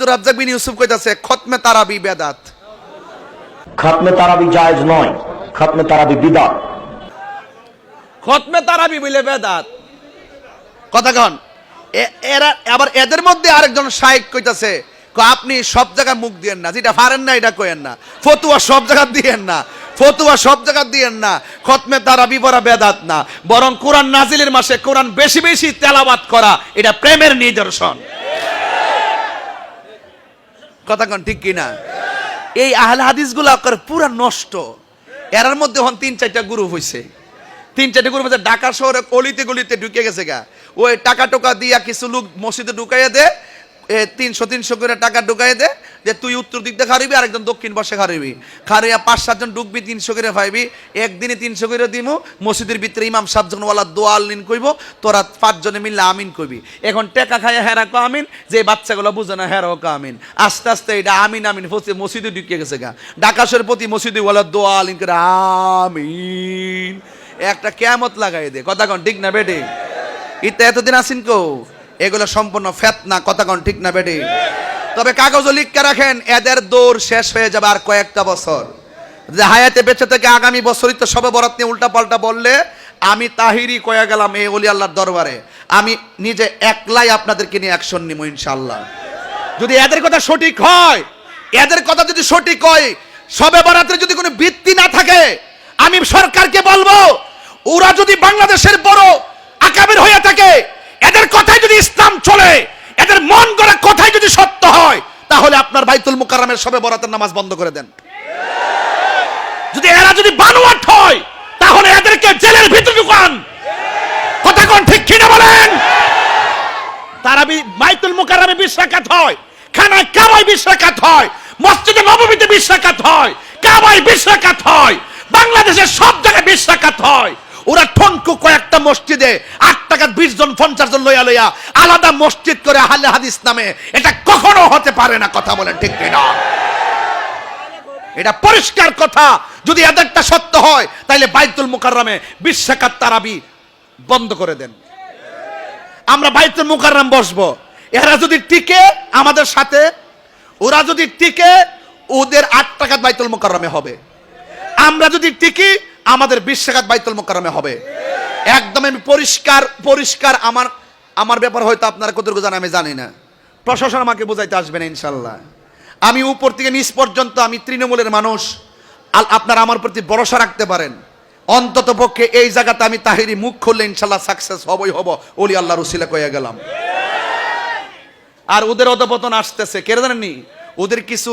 আব্দুর রাজ্জাক বিন ইউসুফ কইতাছে খতমে তারাবি বেদাত। খতমে তারাবি জায়েজ নয়, খতমে তারাবি বিদআত। খতমে তারাবি বলে বেদাত কথা কন। এরা আবার এদের মধ্যে আরেকজন শাইখ কইতাছে আপনি সব জায়গায় মুখ দিয়েন না, যেটা পারেন না এটা কইেন না, ফতুয়া সব জায়গা দিয়েন না, ফতুয়া সব জায়গা দিয়েন না, খতমে তারাবি পড়া বেদাত না, বরং কোরআন নাজিলের মাসে কোরআন বেশি বেশি তেলাওয়াত করা এটা প্রেমের নিদর্শন। কথা কন ঠিক কিনা? এই আহলে হাদিসগুলো পুরা নষ্ট। এরার মধ্যে হন 3-4টা গ্রুপ হইছে, 3-4টা গ্রুপ হচ্ছে ঢাকা শহরে অলিতে গলিতে ঢুকে গেছে গা। ওই টাকা টোকা দিয়া কিছু লোক মসজিদে ঢুকাইয়া দে, 300 করে টাকা ঢুকাই দে যে তুই উত্তর দিক দিয়ে খারিবি, আরেকজন দক্ষিণ পাশে খারিবি, খারিয়া 5-7 জন ঢুকবি, 300 করে পাইবি, একদিনে 300 করে দিমু। মসজিদের ভিতরে ইমাম সাহেব যখন ওয়ালা দোয়াল নিন কইব, তোরা 5 জনে মিললে আমিন কইবি। এখন টেকা খাইয়া হেরা কো আমিন, যে বাচ্চাগুলো বুঝে না হেরাও কো আমিন। আস্তে আস্তে এটা আমিন আমিন মসজিদে ঢুকে গেছে গা। ঢাকাশের প্রতি মসজিদে ওয়ালা দোয়াল নিন করে আমিন, একটা কিয়ামত লাগাই দে। কথা কন ঠিক না বেটি? ইতা এতদিন আসিন কো এগুলো সম্পূর্ণ ফেতনা। কথা কন ঠিক না বেটি? তবে কাগজে লিখকে রাখেন, এদের দৌড় শেষ হয়ে যাবে আর কয়েকটা বছর। যে হায়াতে বেঁচে থেকে আগামী বছরই তো সবে বরাত নিয়ে উল্টা পাল্টা বললে আমি তাহিরি কয়ে গেলাম এই ওলি আল্লাহর দরবারে, আমি নিজে একলাই আপনাদেরকে নিয়ে অ্যাকশন নিব ইনশাআল্লাহ। যদি এদের কথা সঠিক হয়, এদের কথা যদি সঠিক হয়, সবে বরাতের যদি কোনো ভিত্তি না থাকে, আমি সরকারকে বলবো ওরা যদি বাংলাদেশের বড় আকাবির হয়ে থাকে, এদের কথাই যদি ইসলাম চলে, এদের মন গড়া কথাই যদি সত্য হয়, তাহলে আপনার বাইতুল মুকাররমের শবে বরাতের নামাজ বন্ধ করে দেন। যদি এরা যদি বানোয়াট হয়, তাহলে এদেরকে জেলের ভিতরে ঢুকান। কথা কোন ঠিক কিনা বলেন? তারাবি বাইতুল মুকাররমে 20 রাকাত হয়, খানায় কাবায় 20 রাকাত হয়, মসজিদে নববীতে 20 রাকাত হয়, কাবায় 20 রাকাত হয়, বাংলাদেশের সব জায়গায় 20 রাকাত হয়। ওরা ঠনকু কয়েকটা মসজিদে 8 টাকা 20 জন 50 জন লইয়া লইয়া আলাদা মসজিদ করে আহলে হাদিস নামে, এটা কখনো হতে পারে না। কথা বলেন ঠিক কিনা? এটা পরিষ্কার কথা। যদি এদেরটা সত্য হয়, তাহলে বাইতুল মুকাররমে 20 রাকাত তারাবি বন্ধ করে দেন। আমরা বাইতুল মুকাররম বসবো, এরা যদি টিকে আমাদের সাথে, ওরা যদি টিকে ওদের 8 টাকা বাইতুল মুকাররমে হবে, আমরা যদি টিকি আমাদের 20 রাকাত বাইতুল মুকাররমে হবে। একদম আমি পরিষ্কার। আমার ব্যাপার হয়তো আপনারা কতটুকু জানেন আমি জানি না, প্রশাসন আমাকে বোঝাইতে আসবে না ইনশাল্লাহ। আমি উপর থেকে নিচ পর্যন্ত আমি তৃণমূলের মানুষ, আপনারা আমার প্রতি ভরসা রাখতে পারেন। অন্তত পক্ষে এই জায়গাতে আমি তাহিরি মুখ খুললে ইনশাল্লাহ সাকসেস হবই হব, ওলি আল্লাহর উসিলা কইয়া গেলাম। আর ওদের অধপতন আসতেছে, কে জানেননি? ওদের কিছু